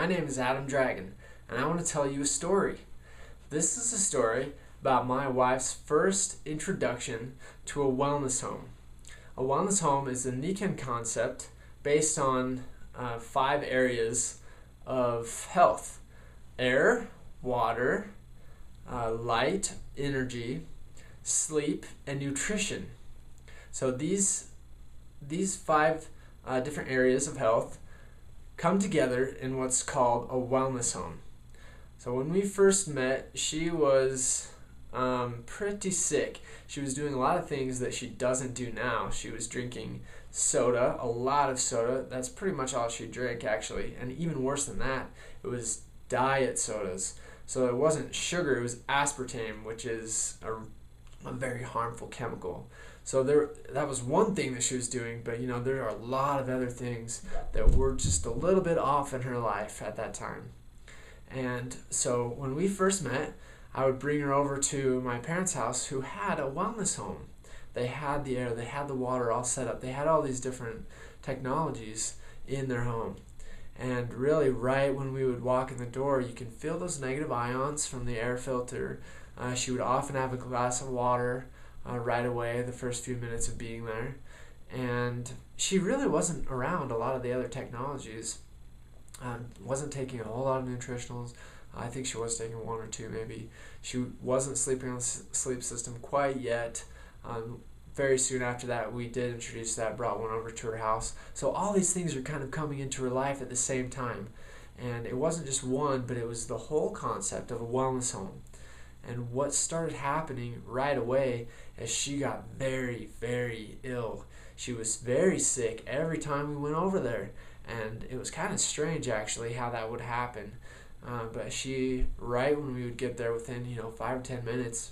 My name is Adam Dragon, and I want to tell you a story. This is a story about my wife's first introduction to a wellness home. A wellness home is a Nikken concept based on 5 areas of health: air, water, light, energy, sleep, and nutrition. So these 5 different areas of health come together in what's called a wellness home. So when we first met, she was pretty sick. She was doing a lot of things that she doesn't do now. She was drinking soda, a lot of soda. That's pretty much all she drank, actually. And even worse than that, it was diet sodas. So it wasn't sugar, it was aspartame, which is a very harmful chemical. So that was one thing that she was doing, but there are a lot of other things that were just a little bit off in her life at that time. And so when we first met, I would bring her over to my parents' house, who had a wellness home. They had the air, they had the water all set up. They had all these different technologies in their home. And really, right when we would walk in the door, you can feel those negative ions from the air filter. She would often have a glass of water right away the first few minutes of being there. And she really wasn't around a lot of the other technologies. Wasn't taking a whole lot of nutritionals. I think she was taking 1 or 2 maybe. She wasn't sleeping on the sleep system quite yet. Very soon after that, we did introduce that, brought one over to her house. So all these things are kind of coming into her life at the same time. And it wasn't just one, but it was the whole concept of a wellness home. And what started happening right away is she got very, very ill. She was very sick every time we went over there. And it was kind of strange, actually, how that would happen. But she, right when we would get there, within 5 or 10 minutes,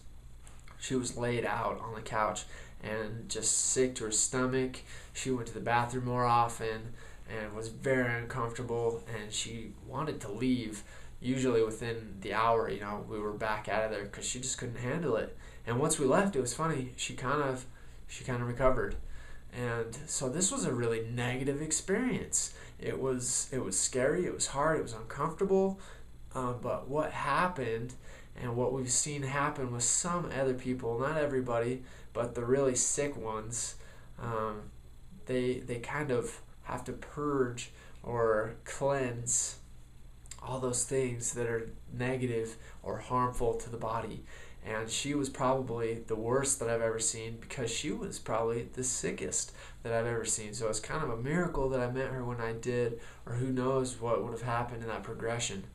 she was laid out on the couch and just sick to her stomach. She went to the bathroom more often and was very uncomfortable, and she wanted to leave. Usually within the hour, we were back out of there because she just couldn't handle it. And once we left, it was funny. She kind of recovered. And so this was a really negative experience. It was scary. It was hard. It was uncomfortable. But what happened, and what we've seen happen with some other people, not everybody, but the really sick ones, they kind of have to purge or cleanse all those things that are negative or harmful to the body. And she was probably the worst that I've ever seen, because she was probably the sickest that I've ever seen. So it's kind of a miracle that I met her when I did, or who knows what would have happened in that progression.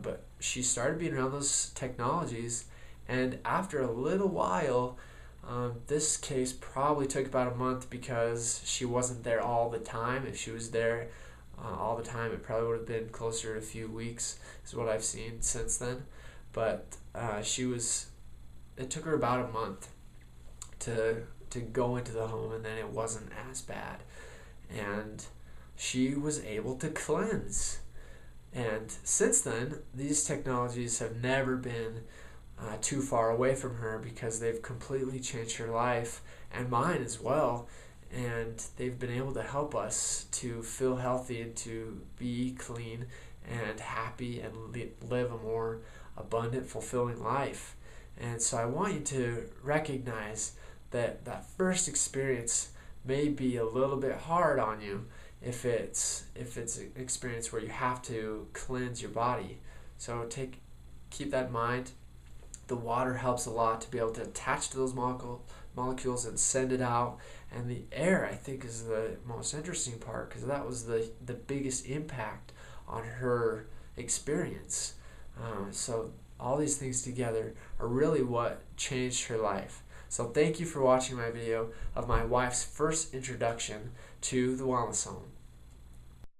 But she started being around those technologies, and after a little while, this case probably took about a month, because she wasn't there all the time. If she was there all the time, it probably would have been closer to a few weeks, is what I've seen since then. But it took her about a month to go into the home, and then it wasn't as bad. And she was able to cleanse. And since then, these technologies have never been too far away from her, because they've completely changed her life, and mine as well. And they've been able to help us to feel healthy and to be clean and happy and live a more abundant, fulfilling life. And so I want you to recognize that that first experience may be a little bit hard on you if it's an experience where you have to cleanse your body. So keep that in mind. The water helps a lot to be able to attach to those molecules and send it out. And the air, I think, is the most interesting part, because that was the biggest impact on her experience. So all these things together are really what changed her life. So thank you for watching my video of my wife's first introduction to the Wellness Home.